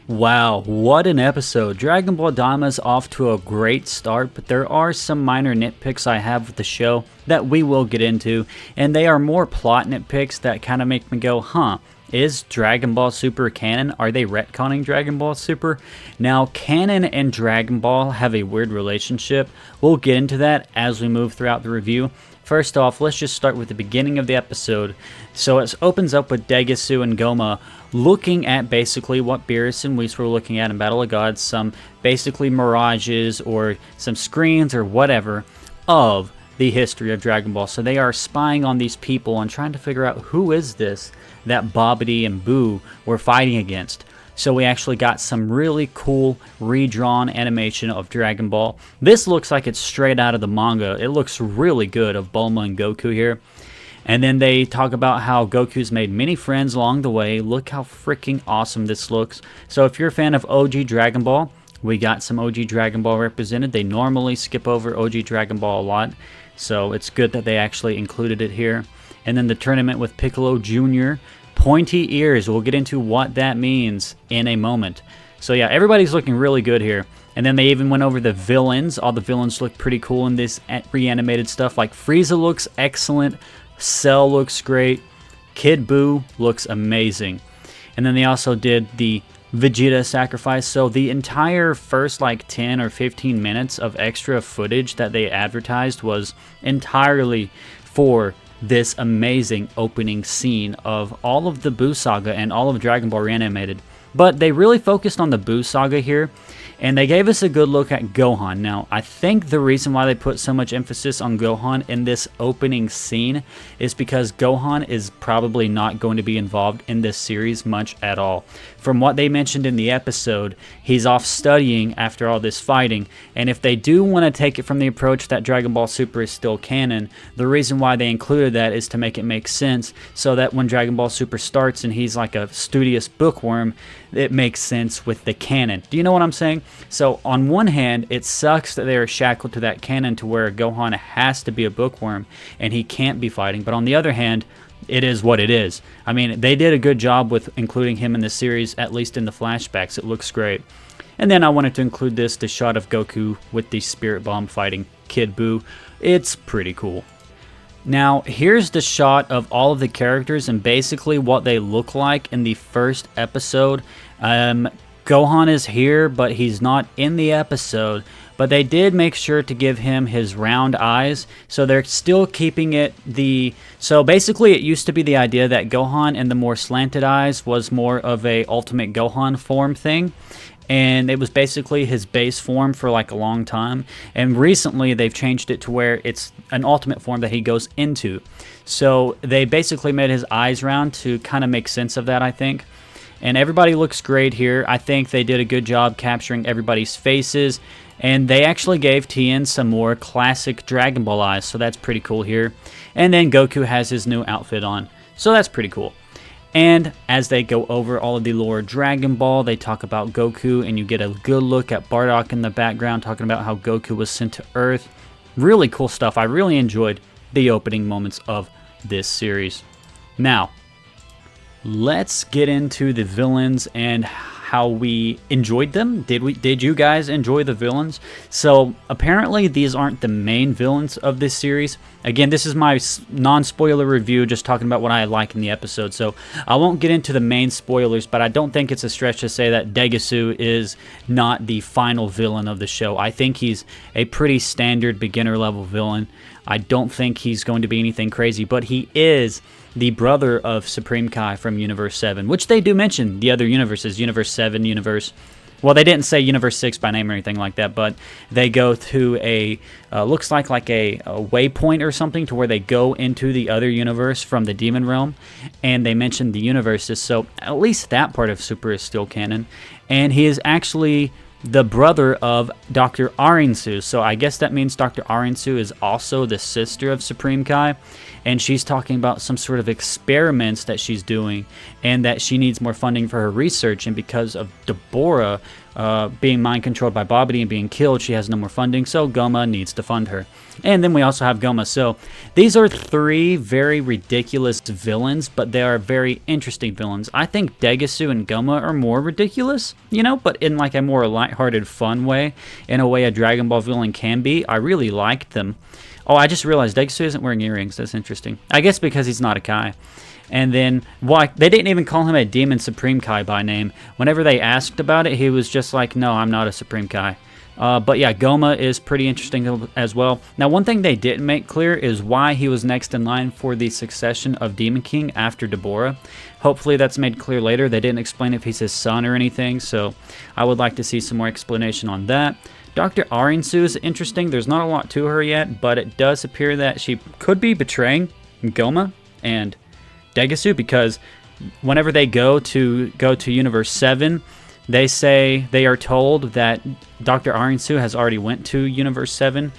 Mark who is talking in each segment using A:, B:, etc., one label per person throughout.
A: Wow, what an episode. Dragon Ball Daima is off to a great start, but there are some minor nitpicks I have with the show that we will get into, and they are more plot nitpicks that kind of make me go, huh, is Dragon Ball Super canon? Are they retconning Dragon Ball Super? Now, canon and Dragon Ball have a weird relationship. We'll get into that as we move throughout the review. First off, let's just start with the beginning of the episode. So it opens up with Degisu and Goma looking at basically what Beerus and Whis were looking at in Battle of Gods, some basically mirages or some screens or whatever of the history of Dragon Ball. So they are spying on these people and trying to figure out who is this that Babidi and Boo were fighting against. So we actually got some really cool redrawn animation of Dragon Ball. This looks like it's straight out of the manga. It looks really good of Bulma and Goku here. And then they talk about how Goku's made many friends along the way. Look how freaking awesome this looks. So if you're a fan of OG Dragon Ball, we got some OG Dragon Ball represented. They normally skip over OG Dragon Ball a lot, so it's good that they actually included it here. And then the tournament with Piccolo Jr. Pointy ears. We'll get into what that means in a moment. So yeah, everybody's looking really good here. And then they even went over the villains. All the villains look pretty cool in this reanimated stuff. Like Frieza looks excellent. Cell looks great. Kid Buu looks amazing. And then they also did the Vegeta sacrifice. So the entire first like 10 or 15 minutes of extra footage that they advertised was entirely for this amazing opening scene of all of the Buu saga and all of Dragon Ball reanimated. But they really focused on the Buu saga here, and they gave us a good look at Gohan. Now, I think the reason why they put so much emphasis on Gohan in this opening scene is because Gohan is probably not going to be involved in this series much at all. From what they mentioned in the episode, he's off studying after all this fighting, and if they do want to take it from the approach that Dragon Ball Super is still canon, the reason why they included that is to make it make sense, so that when Dragon Ball Super starts and he's like a studious bookworm, it makes sense with the canon. Do you know what I'm saying? So on one hand, it sucks that they are shackled to that canon to where Gohan has to be a bookworm and he can't be fighting, but on the other hand, it is what it is. I mean, they did a good job with including him in the series, at least in the flashbacks. It looks great. And then I wanted to include the shot of Goku with the Spirit Bomb fighting Kid Buu. It's pretty cool. Now, here's the shot of all of the characters and basically what they look like in the first episode. Gohan is here, but he's not in the episode. But they did make sure to give him his round eyes, so they're still keeping it So basically, it used to be the idea that Gohan and the more slanted eyes was more of a Ultimate Gohan form thing. And it was basically his base form for like a long time. And recently they've changed it to where it's an ultimate form that he goes into. So they basically made his eyes round to kind of make sense of that, I think. And everybody looks great here. I think they did a good job capturing everybody's faces. And they actually gave Tien some more classic Dragon Ball eyes. So that's pretty cool here. And then Goku has his new outfit on. So that's pretty cool. And as they go over all of the lore of Dragon Ball, they talk about Goku, and you get a good look at Bardock in the background talking about how Goku was sent to Earth. Really cool stuff. I really enjoyed the opening moments of this series. Now, let's get into the villains and how we enjoyed them. Did you guys enjoy the villains? So apparently these aren't the main villains of this series. Again, this is my non-spoiler review, just talking about what I like in the episode. So I won't get into the main spoilers, but I don't think it's a stretch to say that Degisu is not the final villain of the show. I think he's a pretty standard beginner level villain. I don't think he's going to be anything crazy, but he is the brother of Supreme Kai from Universe 7, which they do mention the other universes, Universe 7, Universe... Well, they didn't say Universe 6 by name or anything like that, but they go to a, looks like a waypoint or something to where they go into the other universe from the Demon Realm, and they mention the universes, so at least that part of Super is still canon. And he is actually the brother of Dr. Arinsu. So I guess that means Dr. Arinsu is also the sister of Supreme Kai, and she's talking about some sort of experiments that she's doing and that she needs more funding for her research, and because of Deborah being mind controlled by Babidi and being killed, she has no more funding, so Goma needs to fund her. And then we also have Goma. So these are three very ridiculous villains, but they are very interesting villains. I think Degasu and Goma are more ridiculous, you know, but in like a more lighthearted, fun way, in a way a Dragon Ball villain can be. I really liked them. Oh, I just realized Degasu isn't wearing earrings. That's interesting. I guess because he's not a Kai. And then, why they didn't even call him a Demon Supreme Kai by name. Whenever they asked about it, he was just like, no, I'm not a Supreme Kai. But yeah, Goma is pretty interesting as well. Now, one thing they didn't make clear is why he was next in line for the succession of Demon King after Deborah. Hopefully that's made clear later. They didn't explain if he's his son or anything, so I would like to see some more explanation on that. Dr. Arinsu is interesting. There's not a lot to her yet, but it does appear that she could be betraying Goma and Degasu, because whenever they go to Universe 7, they say they are told that Dr. Arinsu has already went to Universe 7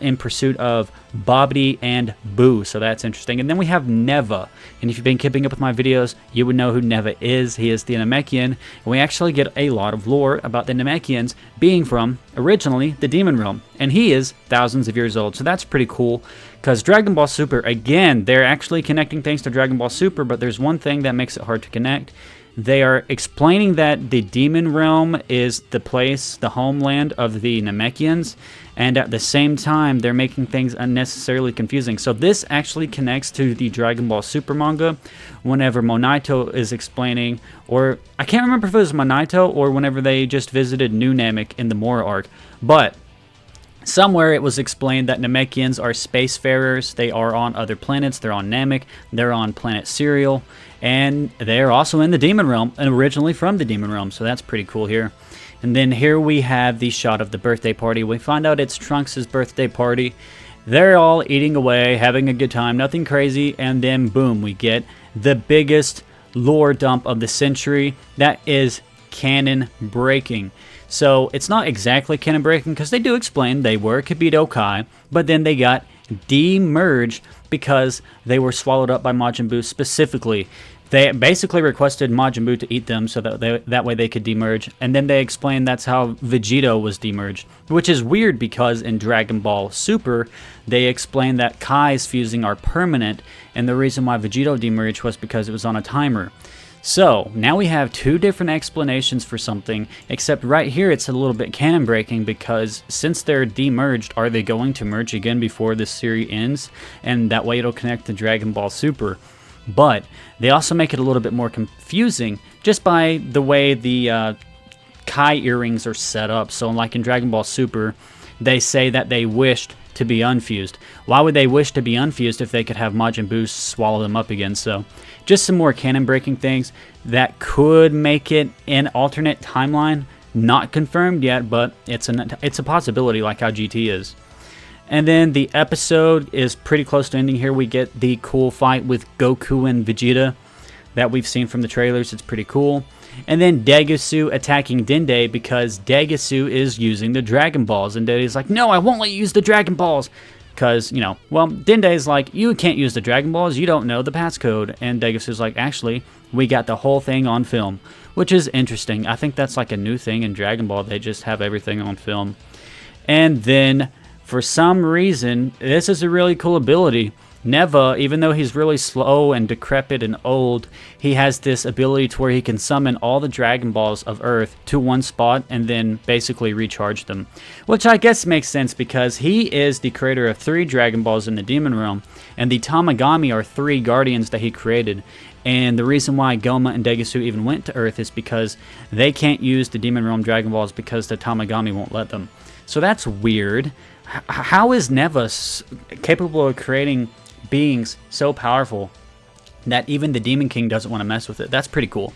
A: in pursuit of Babidi and Boo, so that's interesting. And then we have Neva, and if you've been keeping up with my videos, you would know who Neva is. He is the Namekian, and we actually get a lot of lore about the Namekians being from, originally, the Demon Realm, and he is thousands of years old, so that's pretty cool, because Dragon Ball Super, again, they're actually connecting things to Dragon Ball Super, but there's one thing that makes it hard to connect. They are explaining that the Demon Realm is the place, the homeland of the Namekians, and at the same time, they're making things unnecessarily confusing. So this actually connects to the Dragon Ball Super manga, whenever Monaito is explaining, or I can't remember if it was Monaito or whenever they just visited New Namek in the Mora arc, but somewhere it was explained that Namekians are spacefarers. They are on other planets. They're on Namek. They're on planet Serial. And they're also in the Demon Realm, and originally from the Demon Realm. So that's pretty cool here. And then here we have the shot of the birthday party. We find out it's Trunks' birthday party. They're all eating away, having a good time, nothing crazy. And then boom, we get the biggest lore dump of the century. That is canon breaking. So it's not exactly canon breaking, because they do explain they were Kibito Kai, but then they got demerged because they were swallowed up by Majin Buu specifically. They basically requested Majin Buu to eat them so that that way they could demerge, and then they explained that's how Vegito was demerged, which is weird because in Dragon Ball Super they explained that Kai's fusing are permanent, and the reason why Vegito demerged was because it was on a timer. So, now we have two different explanations for something, except right here it's a little bit canon breaking, because since they're demerged, are they going to merge again before this series ends? And that way it'll connect to Dragon Ball Super. But they also make it a little bit more confusing just by the way the Kai earrings are set up. So like in Dragon Ball Super, they say that they wished to be unfused. Why would they wish to be unfused if they could have Majin Buu swallow them up again? So just some more canon breaking things that could make it an alternate timeline. Not confirmed yet, but it's a possibility, like how GT is. And then the episode is pretty close to ending here. We get the cool fight with Goku and Vegeta that we've seen from the trailers. It's pretty cool. And then Degasu attacking Dende because Degasu is using the Dragon Balls. And Dende's like, no, I won't let you use the Dragon Balls. Because, you know, well, Dende's like, you can't use the Dragon Balls. You don't know the passcode. And Degasu's like, actually, we got the whole thing on film. Which is interesting. I think that's like a new thing in Dragon Ball. They just have everything on film. And then, for some reason, this is a really cool ability. Neva, even though he's really slow and decrepit and old, he has this ability to where he can summon all the Dragon Balls of Earth to one spot and then basically recharge them. Which I guess makes sense because he is the creator of 3 Dragon Balls in the Demon Realm, and the Tamagami are 3 guardians that he created. And the reason why Goma and Degasu even went to Earth is because they can't use the Demon Realm Dragon Balls because the Tamagami won't let them. So that's weird. How is Neva capable of creating beings so powerful that even the Demon King doesn't want to mess with it? That's pretty cool.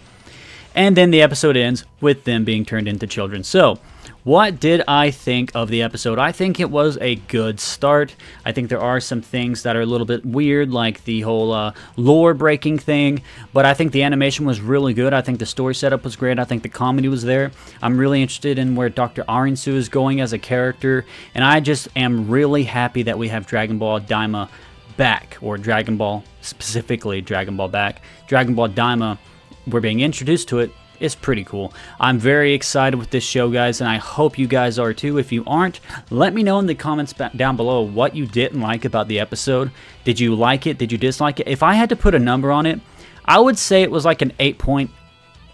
A: And then the episode ends with them being turned into children. So, what did I think of the episode? I think it was a good start. I think there are some things that are a little bit weird, like the whole lore-breaking thing, but I think the animation was really good. I think the story setup was great. I think the comedy was there. I'm really interested in where Dr. Arinsu is going as a character, and I just am really happy that we have Dragon Ball DAIMA back, or Dragon Ball, specifically Dragon Ball back. Dragon Ball DAIMA, we're being introduced to it. It's pretty cool. I'm very excited with this show, guys, and I hope you guys are too. If you aren't, let me know in the comments down below what you didn't like about the episode. Did you like it? Did you dislike it? If I had to put a number on it, I would say it was like an 8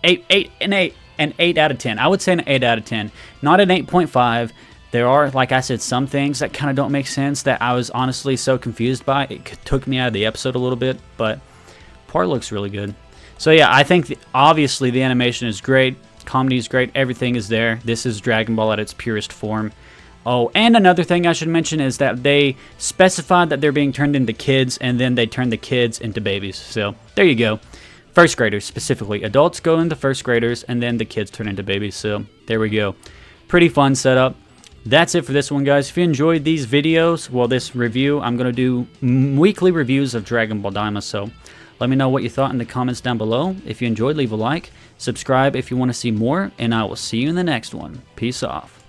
A: out of 10. I would say an 8 out of 10, not an 8.5. There are, like I said, some things that kind of don't make sense that I was honestly so confused by. It took me out of the episode a little bit, but part looks really good. So yeah, I think obviously the animation is great, comedy is great, everything is there. This is Dragon Ball at its purest form. Oh, and another thing I should mention is that they specified that they're being turned into kids, and then they turn the kids into babies. So there you go. First graders specifically. Adults go into first graders, and then the kids turn into babies. So there we go. Pretty fun setup. That's it for this one, guys. If you enjoyed these videos, well, this review, I'm going to do weekly reviews of Dragon Ball DAIMA, so let me know what you thought in the comments down below. If you enjoyed, leave a like. Subscribe if you want to see more, and I will see you in the next one. Peace off.